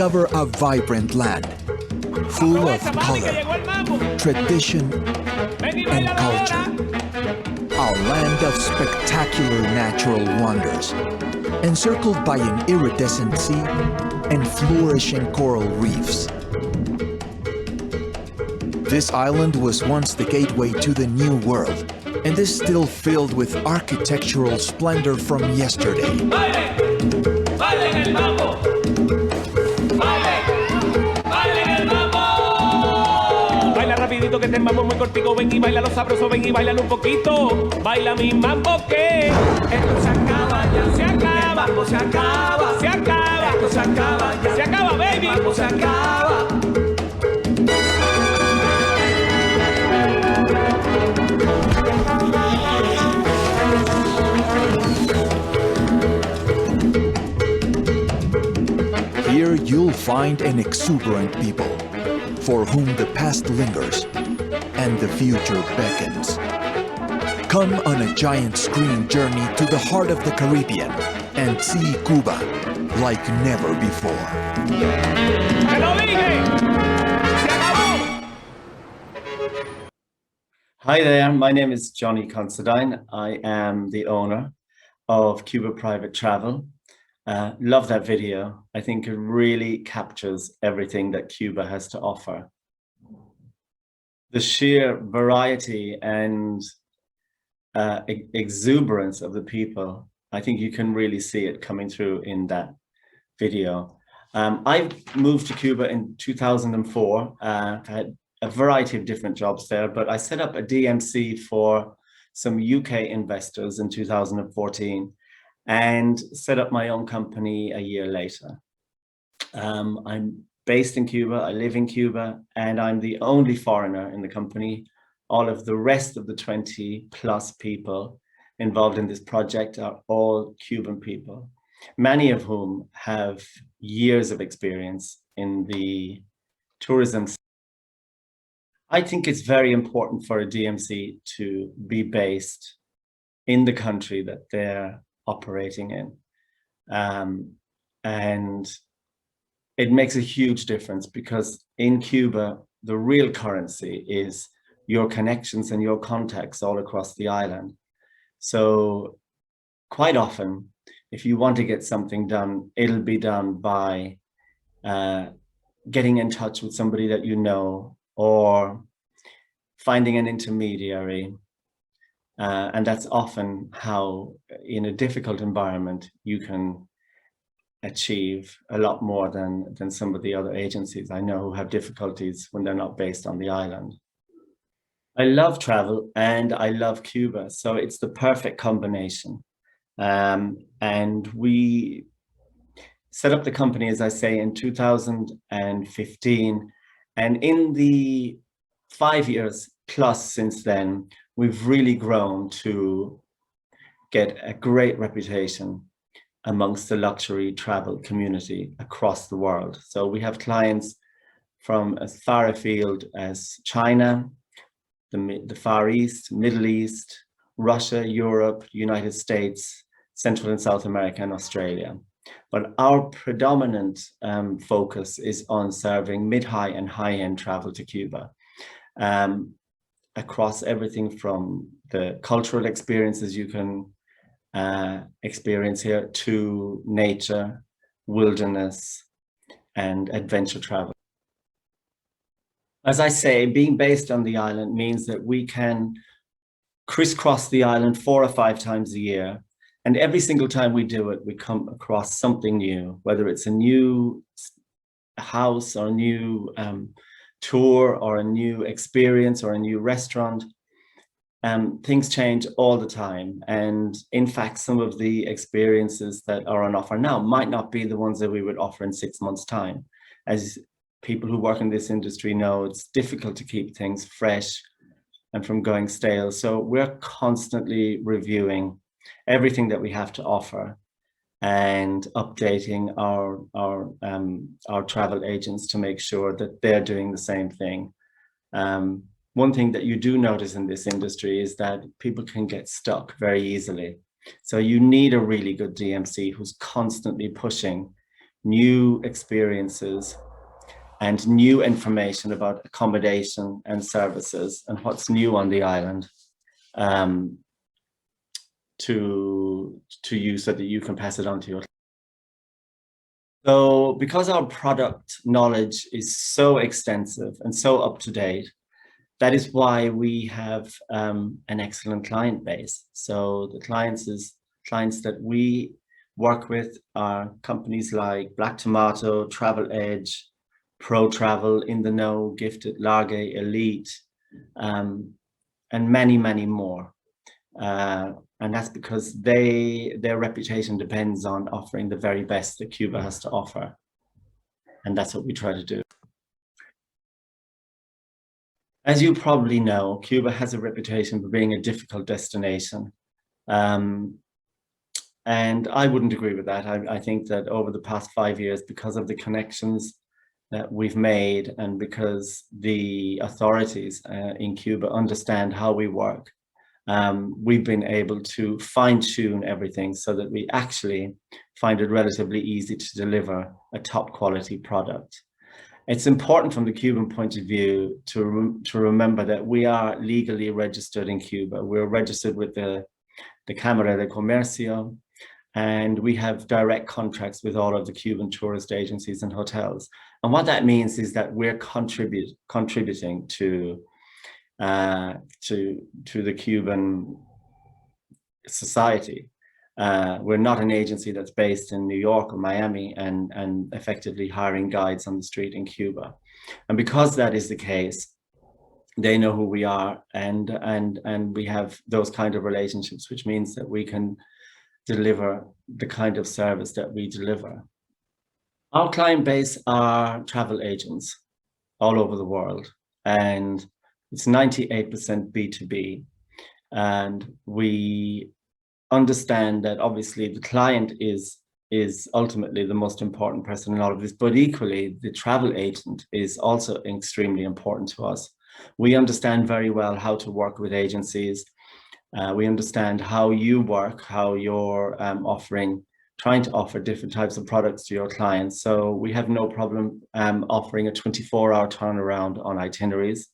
discover a vibrant land full of color, tradition, and culture. A land of spectacular natural wonders, encircled by an iridescent sea and flourishing coral reefs. This island was once the gateway to the New World, and is still filled with architectural splendor from yesterday. Que te mambo muy cortico, ven y baila lo sabroso, ven y baila un poquito. Baila mi mambo que esto se acaba, ya se acaba. El mambo se acaba, se acaba. Esto se acaba, ya se acaba, baby. El mambo se acaba. Here you'll find an exuberant people for whom the past lingers and the future beckons. Come on a giant screen journey to the heart of the Caribbean and see Cuba like never before. Hi there, my name is Johnny Considine. I am the owner of Cuba Private Travel. Love that video. I think it really captures everything that Cuba has to offer. The sheer variety and exuberance of the people, I think you can really see it coming through in that video. I moved to Cuba in 2004. I had a variety of different jobs there, but I set up a DMC for some UK investors in 2014 and set up my own company a year later. I'm based in Cuba, I live in Cuba, and I'm the only foreigner in the company. All of the rest of the 20 plus people involved in this project are all Cuban people, many of whom have years of experience in the tourism. I think it's very important for a DMC to be based in the country that they're operating in. And it makes a huge difference because in Cuba, the real currency is your connections and your contacts all across the island. So quite often, if you want to get something done, it'll be done by getting in touch with somebody that you know or finding an intermediary. And that's often how, in a difficult environment, you can achieve a lot more than some of the other agencies I know who have difficulties when they're not based on the island. I love travel and I love Cuba, so it's the perfect combination. And we set up the company, as I say, in 2015. And in the 5 years plus since then, we've really grown to get a great reputation amongst the luxury travel community across the world. So we have clients from as far afield as China, the Far East, Middle East, Russia, Europe, United States, Central and South America, and Australia. But our predominant focus is on serving mid-high and high-end travel to Cuba, across everything from the cultural experiences you can experience here to nature, wilderness, and adventure travel. As I say, being based on the island means that we can crisscross the island 4 or 5 times a year. And every single time we do it, we come across something new, whether it's a new house or a new tour or a new experience or a new restaurant. Things change all the time. And in fact, some of the experiences that are on offer now might not be the ones that we would offer in 6 months' time. As people who work in this industry know, it's difficult to keep things fresh and from going stale. So we're constantly reviewing everything that we have to offer and updating our travel agents to make sure that they're doing the same thing. One thing that you do notice in this industry is that people can get stuck very easily. So you need a really good DMC who's constantly pushing new experiences, and new information about accommodation and services and what's new on the island to you so that you can pass it on to your. So because our product knowledge is so extensive and so up to date, that is why we have an excellent client base. So the clients that we work with are companies like Black Tomato, Travel Edge, Pro Travel, In the Know, Gifted, Largay, Elite, and many, many more. And that's because their reputation depends on offering the very best that Cuba has to offer. And that's what we try to do. As you probably know, Cuba has a reputation for being a difficult destination. And I wouldn't agree with that. I think that over the past 5 years, because of the connections that we've made and because the authorities in Cuba understand how we work, we've been able to fine-tune everything so that we actually find it relatively easy to deliver a top quality product. It's important from the Cuban point of view to remember that we are legally registered in Cuba. We're registered with the Cámara de Comercio, and we have direct contracts with all of the Cuban tourist agencies and hotels. And what that means is that we're contributing to the Cuban society. We're not an agency that's based in New York or Miami and effectively hiring guides on the street in Cuba. And because that is the case, they know who we are, and we have those kind of relationships, which means that we can deliver the kind of service that we deliver. Our client base are travel agents all over the world, and it's 98% B2B. And we understand that obviously the client is ultimately the most important person in all of this, but equally the travel agent is also extremely important to us. We understand very well how to work with agencies. We understand how you work, how you're trying to offer different types of products to your clients. So we have no problem offering a 24-hour turnaround on itineraries.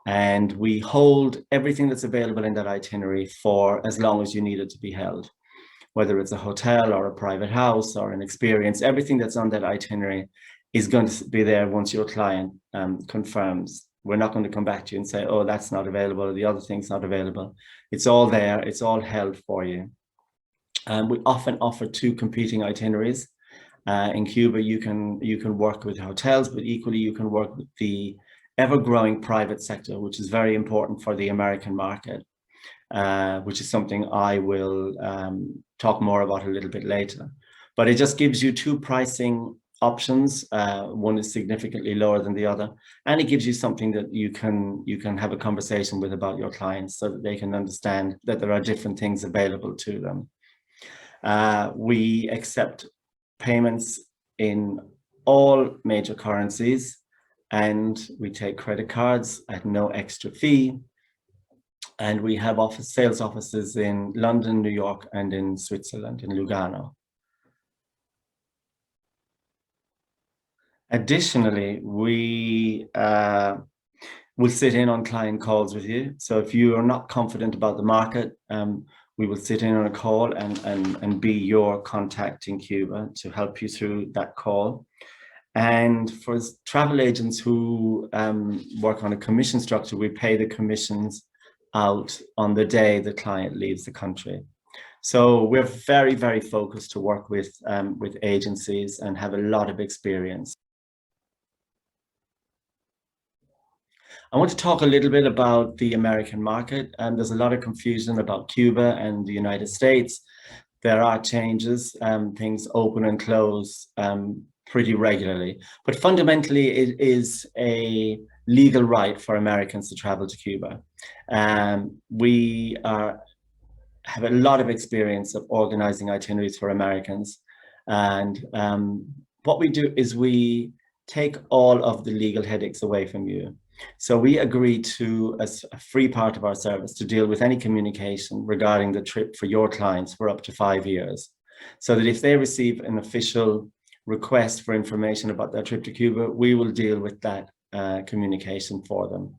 And we hold everything that's available in that itinerary for as long as you need it to be held. Whether it's a hotel or a private house or an experience, everything that's on that itinerary is going to be there once your client confirms. We're not going to come back to you and say, oh, that's not available, or the other thing's not available. It's all there, it's all held for you. We often offer 2 competing itineraries. In Cuba, you can work with hotels, but equally you can work with the ever-growing private sector, which is very important for the American market, which is something I will talk more about a little bit later. But it just gives you 2 pricing options. One is significantly lower than the other, and it gives you something that you can have a conversation with about your clients so that they can understand that there are different things available to them. We accept payments in all major currencies, and we take credit cards at no extra fee. And we have sales offices in London, New York, and in Switzerland, in Lugano. Additionally, we will sit in on client calls with you. So if you are not confident about the market, we will sit in on a call and be your contact in Cuba to help you through that call. And for travel agents who work on a commission structure, we pay the commissions out on the day the client leaves the country. So we're very, very focused to work with agencies and have a lot of experience. I want to talk a little bit about the American market. There's a lot of confusion about Cuba and the United States. There are changes, things open and close pretty regularly, but fundamentally it is a legal right for Americans to travel to Cuba. We have a lot of experience of organizing itineraries for Americans, and what we do is we take all of the legal headaches away from you. So we agree to a free part of our service to deal with any communication regarding the trip for your clients for up to 5 years, so that if they receive an official request for information about their trip to Cuba, we will deal with that communication for them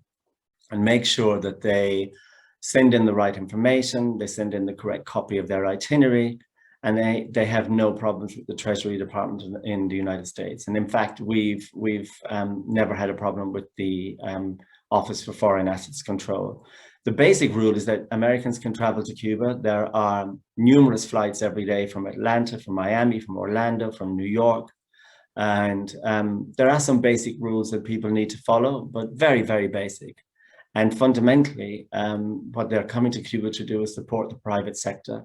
and make sure that they send in the right information, they send in the correct copy of their itinerary, and they have no problems with the Treasury Department in the United States. And in fact, we've never had a problem with the Office for Foreign Assets Control. The basic rule is that Americans can travel to Cuba. There are numerous flights every day from Atlanta, from Miami, from Orlando, from New York. And there are some basic rules that people need to follow, but very, very basic. And fundamentally, what they're coming to Cuba to do is support the private sector,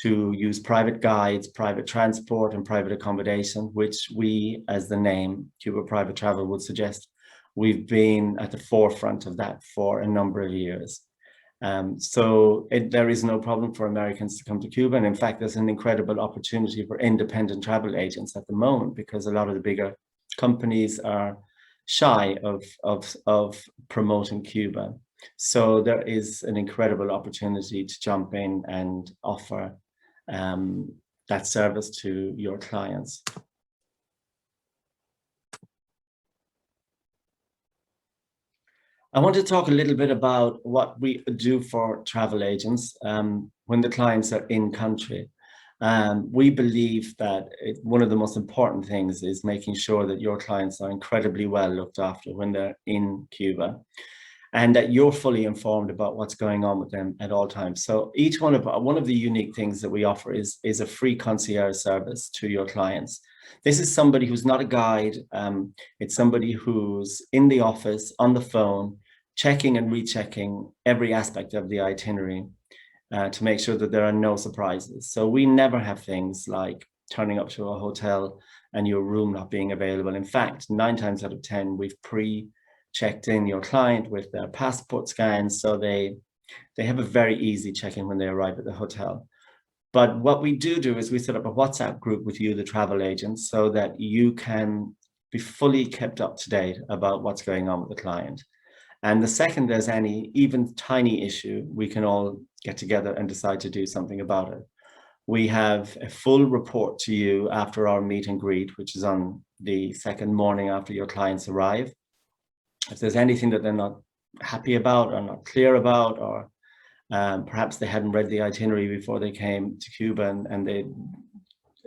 to use private guides, private transport, and private accommodation, which we, as the name Cuba Private Travel would suggest, we've been at the forefront of that for a number of years. There is no problem for Americans to come to Cuba. And in fact, there's an incredible opportunity for independent travel agents at the moment, because a lot of the bigger companies are shy of promoting Cuba. So there is an incredible opportunity to jump in and offer that service to your clients. I want to talk a little bit about what we do for travel agents when the clients are in country. We believe that one of the most important things is making sure that your clients are incredibly well looked after when they're in Cuba, and that you're fully informed about what's going on with them at all times. So each one of the unique things that we offer is a free concierge service to your clients. This is somebody who's not a guide. It's somebody who's in the office, on the phone, checking and rechecking every aspect of the itinerary to make sure that there are no surprises. So we never have things like turning up to a hotel and your room not being available. In fact, 9 times out of 10, we've pre-checked in your client with their passport scans, so they have a very easy check-in when they arrive at the hotel. But what we do is we set up a WhatsApp group with you, the travel agent, so that you can be fully kept up to date about what's going on with the client. And the second there's any even tiny issue, we can all get together and decide to do something about it. We have a full report to you after our meet and greet, which is on the second morning after your clients arrive. If there's anything that they're not happy about or not clear about, or perhaps they hadn't read the itinerary before they came to Cuba and they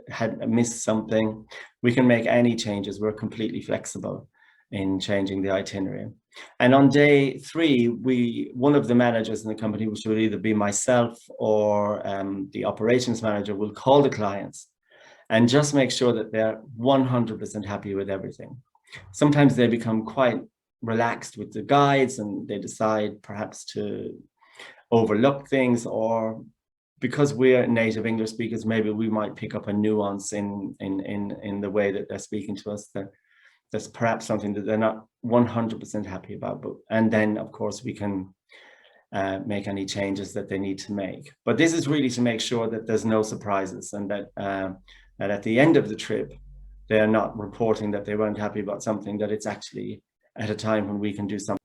had missed something, we can make any changes. We're completely flexible in changing the itinerary. And on day 3, one of the managers in the company, which will either be myself or the operations manager, will call the clients and just make sure that they're 100% happy with everything. Sometimes they become quite relaxed with the guides and they decide perhaps to overlook things, or because we're native English speakers, maybe we might pick up a nuance in the way that they're speaking to us that's perhaps something that they're not 100% happy about. And then of course we can make any changes that they need to make. But this is really to make sure that there's no surprises, and that at the end of the trip, they're not reporting that they weren't happy about something, that it's actually at a time when we can do something.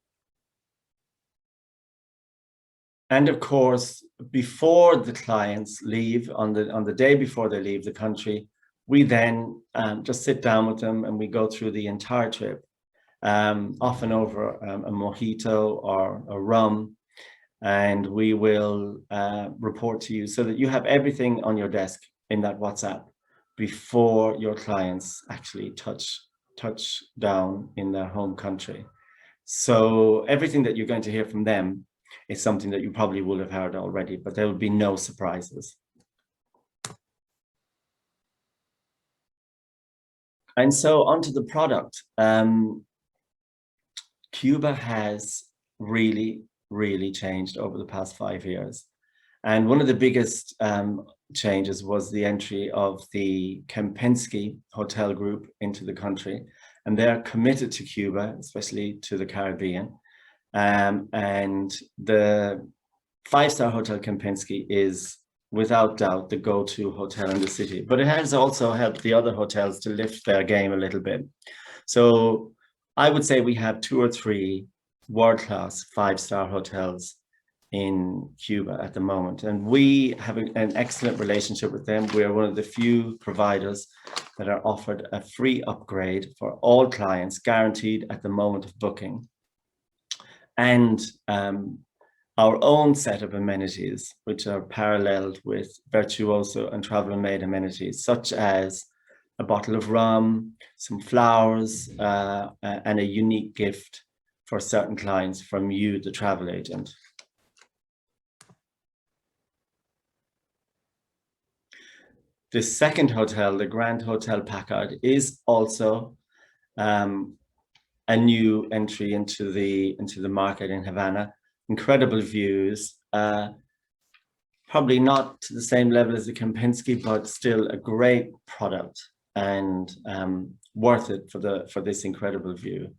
And of course, before the clients leave, on the day before they leave the country, we then just sit down with them and we go through the entire trip, often over a mojito or a rum, and we will report to you so that you have everything on your desk in that WhatsApp before your clients actually touch down in their home country. So everything that you're going to hear from them is something that you probably will have heard already, but there will be no surprises. And so onto the product. Cuba has really changed over the past 5 years. And one of the biggest changes was the entry of the Kempinski Hotel Group into the country. And they're committed to Cuba, especially to the Caribbean. And the 5-star Hotel Kempinski is without doubt the go-to hotel in the city, but it has also helped the other hotels to lift their game a little bit. So I would say we have 2 or 3 world-class 5-star hotels in Cuba at the moment. And we have an excellent relationship with them. We are one of the few providers that are offered a free upgrade for all clients, guaranteed at the moment of booking. And our own set of amenities, which are paralleled with Virtuoso and Travel Made amenities, such as a bottle of rum, some flowers, and a unique gift for certain clients from you, the travel agent. The second hotel, the Grand Hotel Packard, is also a new entry into the market in Havana. Incredible views, probably not to the same level as the Kempinski, but still a great product and worth it for this incredible view.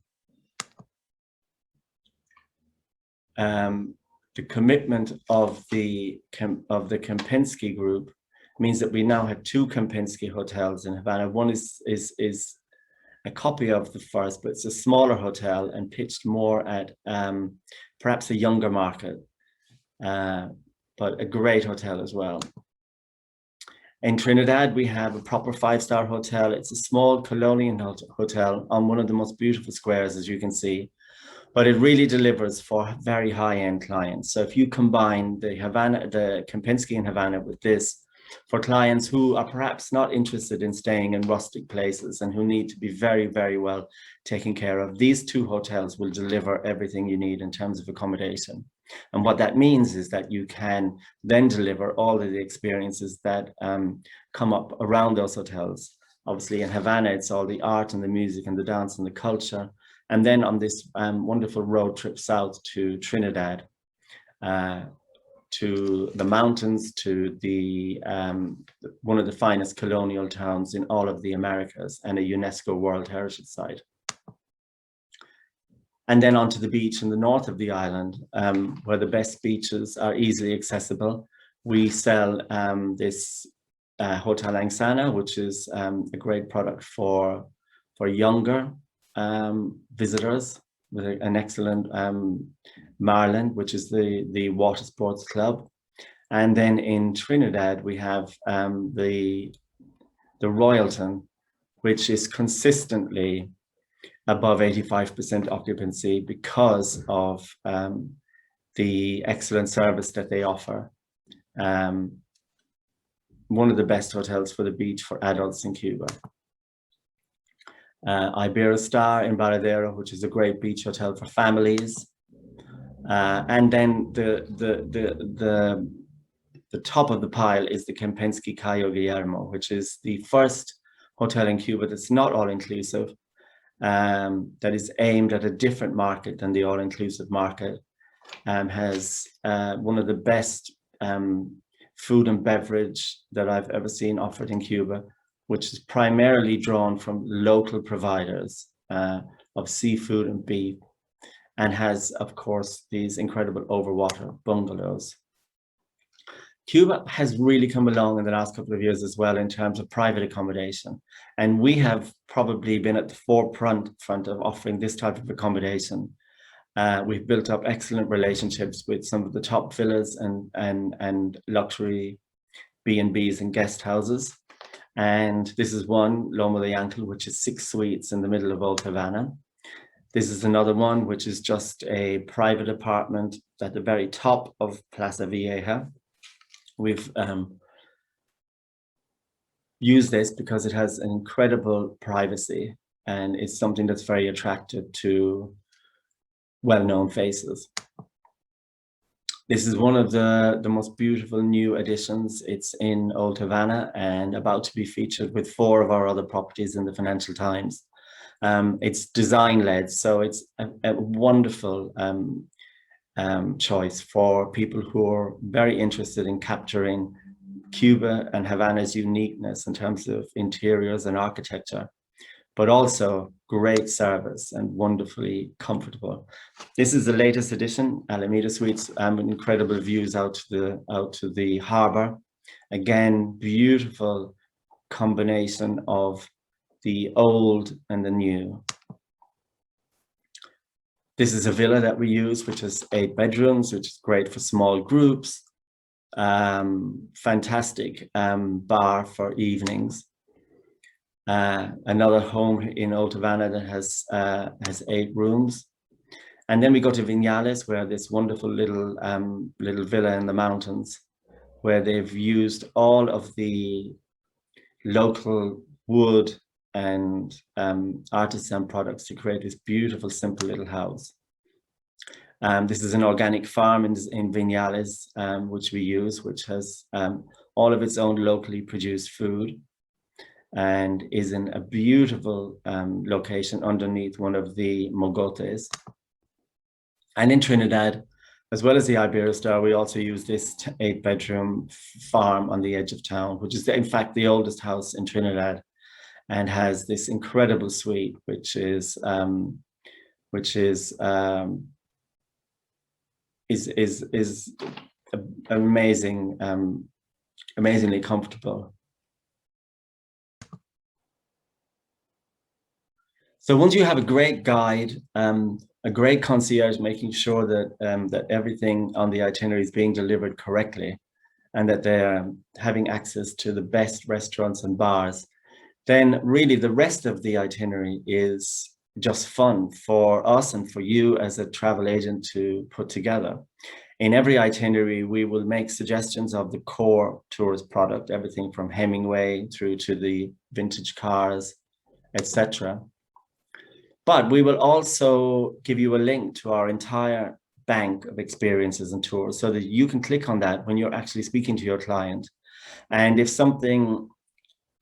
The commitment of the Kempinski group means that we now have two Kempinski hotels in Havana. One is a copy of the first, but it's a smaller hotel and pitched more at perhaps a younger market, but a great hotel as well. In Trinidad, we have a proper 5-star hotel. It's a small colonial hotel on one of the most beautiful squares, as you can see, but it really delivers for very high-end clients. So if you combine the Kempinski in Havana with this, for clients who are perhaps not interested in staying in rustic places and who need to be very, very well taken care of, these two hotels will deliver everything you need in terms of accommodation. And what that means is that you can then deliver all of the experiences that come up around those hotels. Obviously in Havana, it's all the art and the music and the dance and the culture. And then on this wonderful road trip south to Trinidad, to the mountains, to the one of the finest colonial towns in all of the Americas and a UNESCO World Heritage Site. And then onto the beach in the north of the island, where the best beaches are easily accessible. We sell this Hotel Angsana, which is a great product for younger visitors, with an excellent Marlin, which is the water sports club. And then in Trinidad, we have the Royalton, which is consistently above 85% occupancy because of the excellent service that they offer. One of the best hotels for the beach for adults in Cuba. Iberostar in Baradero, which is a great beach hotel for families. And then the top of the pile is the Kempinski Cayo Guillermo, which is the first hotel in Cuba that's not all-inclusive, that is aimed at a different market than the all-inclusive market, has one of the best food and beverage that I've ever seen offered in Cuba, which is primarily drawn from local providers of seafood and beef, and has, of course, these incredible overwater bungalows. Cuba has really come along in the last couple of years as well in terms of private accommodation. And we have probably been at the forefront of offering this type of accommodation. We've built up excellent relationships with some of the top villas and luxury B&Bs and guest houses. And this is one, Loma de Ángel, which is 6 suites in the middle of Old Havana. This is another one, which is just a private apartment at the very top of Plaza Vieja. We've used this because it has an incredible privacy and it's something that's very attractive to well-known faces. This is one of the most beautiful new additions. It's in Old Havana and about to be featured with 4 of our other properties in the Financial Times. It's design-led, so it's a wonderful choice for people who are very interested in capturing Cuba and Havana's uniqueness in terms of interiors and architecture, but also great service and wonderfully comfortable. This is the latest edition, Alameda Suites, incredible views out to the harbor. Again, beautiful combination of the old and the new. This is a villa that we use, which has 8 bedrooms, which is great for small groups. Fantastic bar for evenings. Another home in Old Havana that has 8 rooms. And then we go to Vinales, where this wonderful little villa in the mountains, where they've used all of the local wood and artisan products to create this beautiful, simple little house. This is an organic farm in Vinales, which we use, which has all of its own locally produced food, and is in a beautiful location underneath one of the mogotes. And in Trinidad, as well as the Iberostar, we also use this 8-bedroom farm on the edge of town, which is in fact the oldest house in Trinidad, and has this incredible suite, which is amazing, amazingly comfortable. So once you have a great guide, a great concierge making sure that that everything on the itinerary is being delivered correctly, and that they're having access to the best restaurants and bars, then really the rest of the itinerary is just fun for us and for you as a travel agent to put together. In every itinerary, we will make suggestions of the core tourist product, everything from Hemingway through to the vintage cars, etc. But we will also give you a link to our entire bank of experiences and tours, so that you can click on that when you're actually speaking to your client. And if something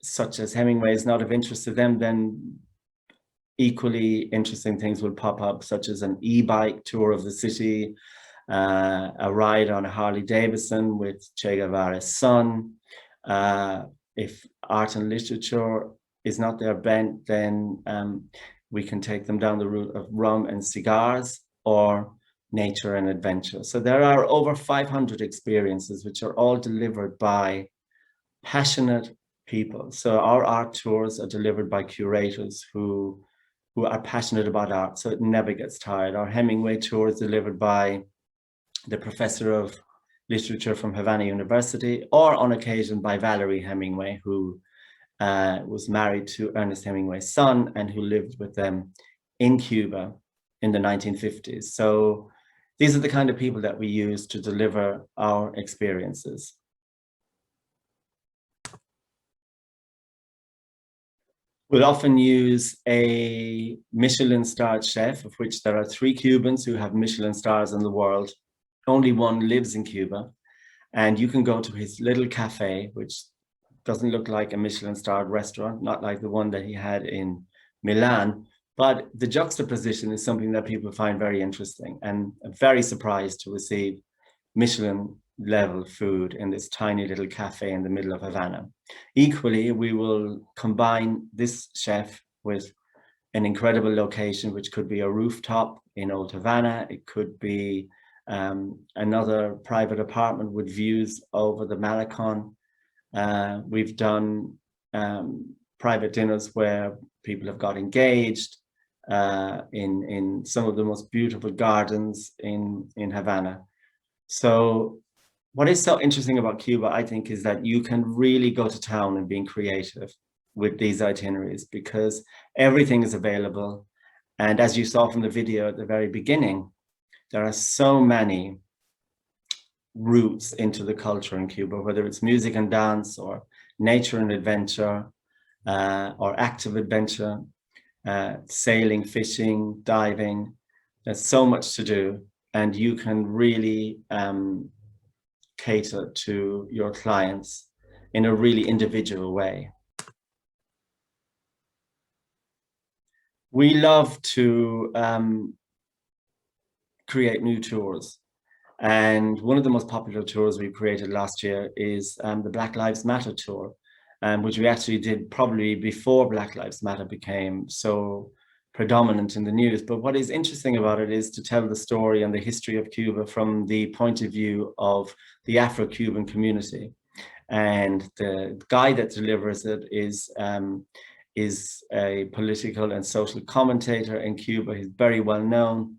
such as Hemingway is not of interest to them, then equally interesting things will pop up, such as an e-bike tour of the city, a ride on a Harley Davidson with Che Guevara's son. If art and literature is not their bent, then we can take them down the route of rum and cigars, or nature and adventure. So there are over 500 experiences, which are all delivered by passionate people. So our art tours are delivered by curators who are passionate about art, so it never gets tired. Our Hemingway tour is delivered by the professor of literature from Havana University, or on occasion by Valerie Hemingway, who was married to Ernest Hemingway's son and who lived with them in Cuba in the 1950s. So these are the kind of people that we use to deliver our experiences. We'll often use a Michelin-starred chef, of which there are 3 Cubans who have Michelin stars in the world. Only one lives in Cuba, and you can go to his little cafe, which doesn't look like a Michelin-starred restaurant, not like the one that he had in Milan, but the juxtaposition is something that people find very interesting, and very surprised to receive Michelin-level food in this tiny little cafe in the middle of Havana. Equally, we will combine this chef with an incredible location, which could be a rooftop in Old Havana. It could be another private apartment with views over the Malecon. We've done private dinners where people have got engaged in some of the most beautiful gardens in Havana. So what is so interesting about Cuba, I think, is that you can really go to town and being creative with these itineraries, because everything is available. And as you saw from the video at the very beginning, there are so many routes into the culture in Cuba, whether it's music and dance, or nature and adventure, or active adventure, sailing, fishing, diving. There's so much to do, and you can really cater to your clients in a really individual way. We love to create new tours. And one of the most popular tours we created last year is the Black Lives Matter tour, which we actually did probably before Black Lives Matter became so predominant in the news. But what is interesting about it is to tell the story and the history of Cuba from the point of view of the Afro-Cuban community. And the guy that delivers it is a political and social commentator in Cuba. He's very well known.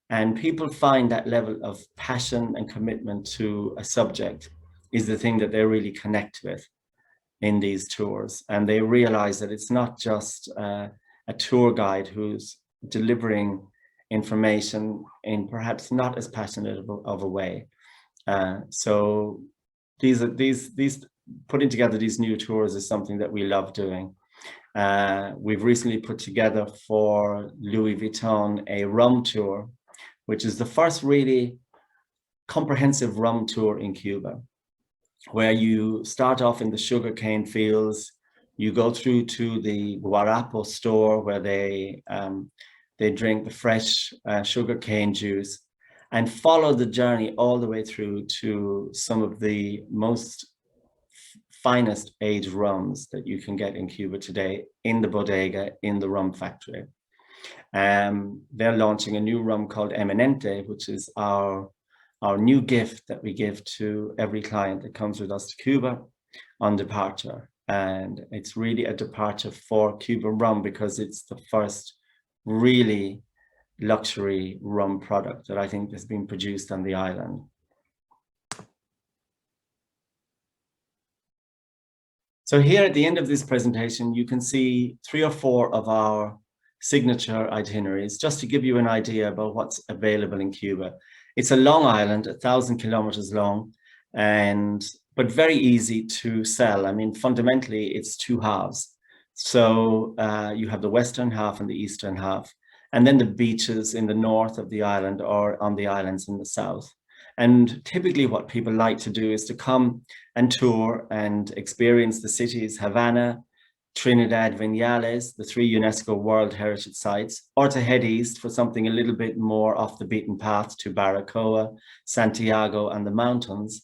And people find that level of passion and commitment to a subject is the thing that they really connect with in these tours. And they realize that it's not just a tour guide who's delivering information in perhaps not as passionate of a way. So these putting together these new tours is something that we love doing. We've recently put together for Louis Vuitton a rum tour, which is the first really comprehensive rum tour in Cuba, where you start off in the sugarcane fields, you go through to the Guarapo store where they drink the fresh sugarcane juice, and follow the journey all the way through to some of the most finest aged rums that you can get in Cuba today in the bodega, in the rum factory. They're launching a new rum called Eminente, which is our new gift that we give to every client that comes with us to Cuba on departure. And it's really a departure for Cuban rum because it's the first really luxury rum product that I think has been produced on the island. So here at the end of this presentation, you can see 3 or 4 of our signature itineraries, just to give you an idea about what's available in Cuba. It's a long island, 1,000 kilometers long, but very easy to sell. I mean, fundamentally, it's 2 halves. So you have the western half and the eastern half, and then the beaches in the north of the island or on the islands in the south. And typically what people like to do is to come and tour and experience the cities Havana, Trinidad, Vinales, the 3 UNESCO World Heritage Sites, or to head east for something a little bit more off the beaten path to Baracoa, Santiago, and the mountains,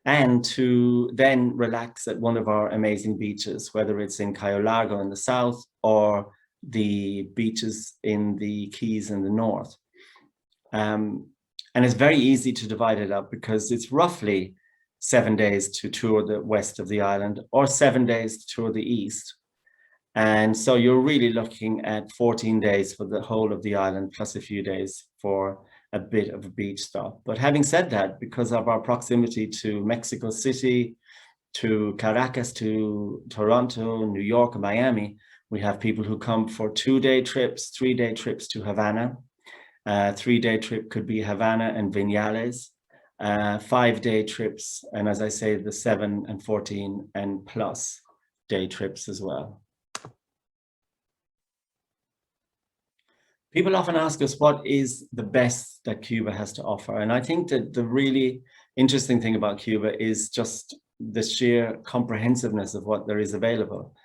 and to then relax at one of our amazing beaches, whether it's in Cayo Largo in the south or the beaches in the Keys in the north. And it's very easy to divide it up because it's roughly 7 days to tour the west of the island or 7 days to tour the east. And so you're really looking at 14 days for the whole of the island, plus a few days for a bit of a beach stop. But having said that, because of our proximity to Mexico City, to Caracas, to Toronto, New York, and Miami, we have people who come for 2-day trips, 3-day trips to Havana. 3-day trip could be Havana and Vinales. 5-day trips, and as I say, the 7 and 14 and plus day trips as well. People often ask us what is the best that Cuba has to offer, and I think that the really interesting thing about Cuba is just the sheer comprehensiveness of what there is available.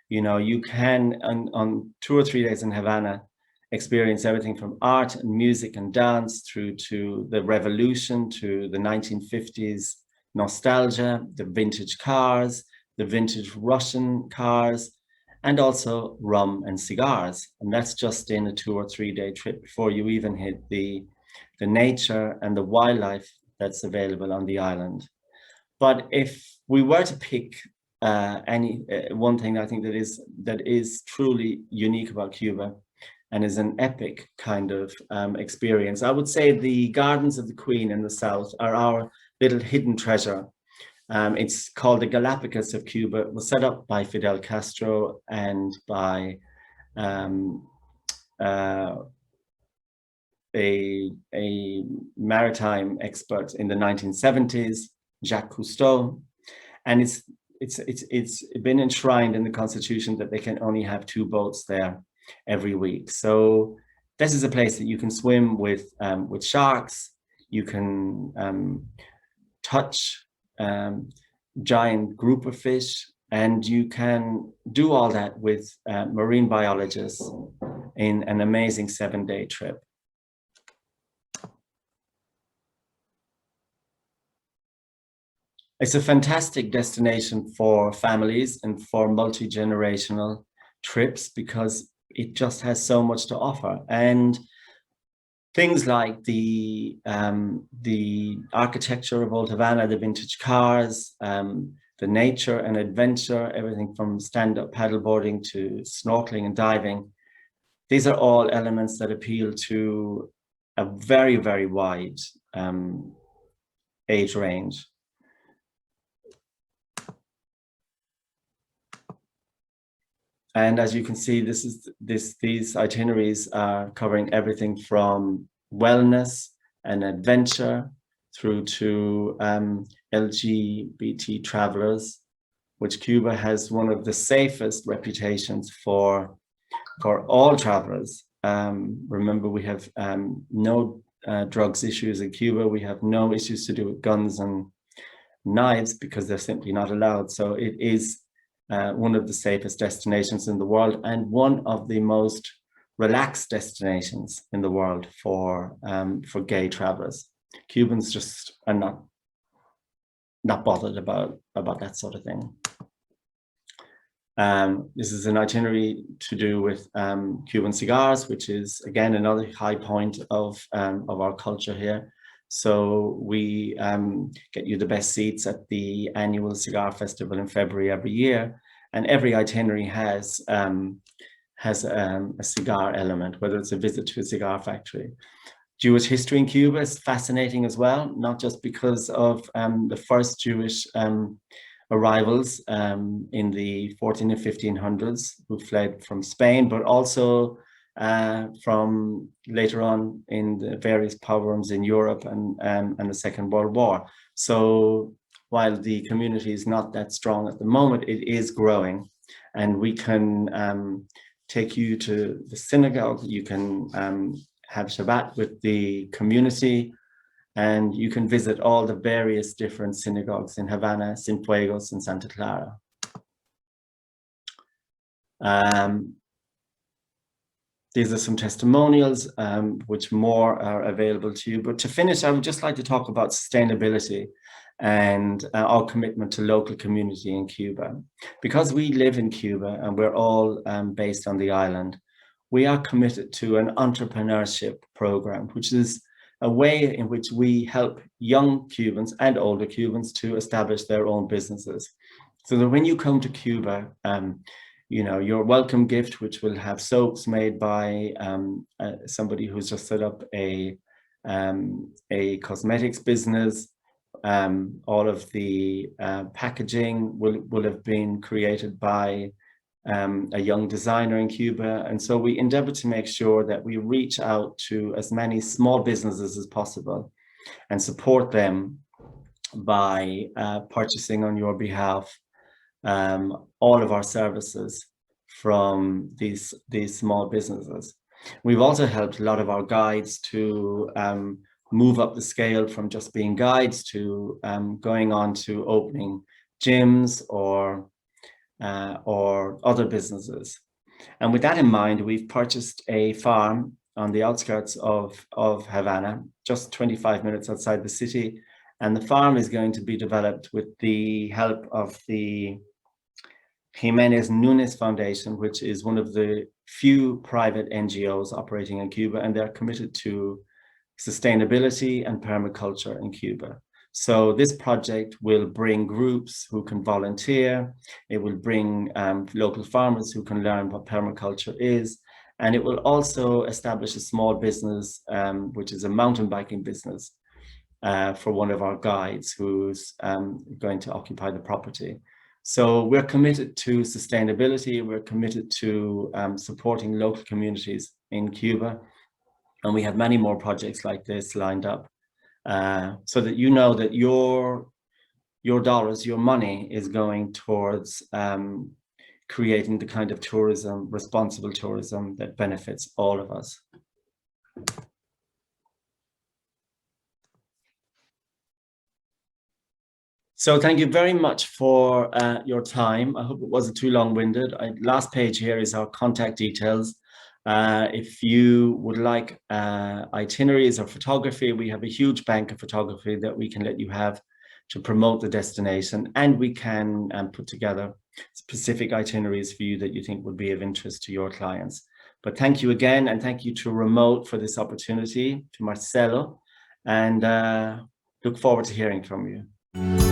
You know, you can on 2 or 3 days in Havana experience everything from art and music and dance through to the revolution, to the 1950s nostalgia, the vintage cars, the vintage Russian cars, and also rum and cigars. And that's just in a 2 or 3 day trip before you even hit the nature and the wildlife that's available on the island. But if we were to pick one thing I think that is truly unique about Cuba, and is an epic kind of experience, I would say the Gardens of the Queen in the south are our little hidden treasure. It's called the Galapagos of Cuba. It was set up by Fidel Castro and by a maritime expert in the 1970s, Jacques Cousteau, and it's been enshrined in the Constitution that they can only have 2 boats there every week. So this is a place that you can swim with sharks, you can touch giant grouper fish, and you can do all that with marine biologists in an amazing 7-day trip. It's a fantastic destination for families and for multi-generational trips because it just has so much to offer. And things like the architecture of Old Havana, the vintage cars, the nature and adventure, everything from stand-up paddleboarding to snorkeling and diving. These are all elements that appeal to a very, very wide age range. And as you can see, these itineraries are covering everything from wellness and adventure through to LGBT travelers, which Cuba has one of the safest reputations for all travelers. Remember, we have no drugs issues in Cuba. We have no issues to do with guns and knives because they're simply not allowed. So it is one of the safest destinations in the world and one of the most relaxed destinations in the world for gay travelers. Cubans just are not bothered about that sort of thing. This is an itinerary to do with Cuban cigars, which is again another high point of our culture here. So we get you the best seats at the annual cigar festival in February every year, and every itinerary has a cigar element, whether it's a visit to a cigar factory. Jewish history in Cuba is fascinating as well, not just because of the first Jewish arrivals in the 14 and 1500s who fled from Spain, but also from later on in the various pogroms in Europe and the Second World War. So while the community is not that strong at the moment, it is growing, and we can take you to the synagogue, you can have Shabbat with the community, and you can visit all the various different synagogues in Havana, Cienfuegos, and Santa Clara. These are some testimonials, which more are available to you. But to finish, I would just like to talk about sustainability and our commitment to local community in Cuba. Because we live in Cuba and we're all based on the island, we are committed to an entrepreneurship program, which is a way in which we help young Cubans and older Cubans to establish their own businesses. So that when you come to Cuba, you know, your welcome gift, which will have soaps made by somebody who's just set up a cosmetics business. All of the packaging will have been created by a young designer in Cuba. And so we endeavor to make sure that we reach out to as many small businesses as possible and support them by purchasing on your behalf all of our services from these small businesses. We've also helped a lot of our guides to move up the scale from just being guides to going on to opening gyms or other businesses. And with that in mind, we've purchased a farm on the outskirts of Havana, just 25 minutes outside the city. And the farm is going to be developed with the help of the Jimenez Nunes Foundation, which is one of the few private NGOs operating in Cuba, and they're committed to sustainability and permaculture in Cuba. So this project will bring groups who can volunteer, it will bring local farmers who can learn what permaculture is, and it will also establish a small business, which is a mountain biking business for one of our guides who's going to occupy the property. So we're committed to sustainability, we're committed to supporting local communities in Cuba, and we have many more projects like this lined up. So that you know that your dollars, your money is going towards creating the kind of tourism, responsible tourism that benefits all of us. So thank you very much for your time. I hope it wasn't too long-winded. Last page here is our contact details. If you would like itineraries or photography, we have a huge bank of photography that we can let you have to promote the destination, and we can put together specific itineraries for you that you think would be of interest to your clients. But thank you again, and thank you to Remote for this opportunity, to Marcelo, and look forward to hearing from you.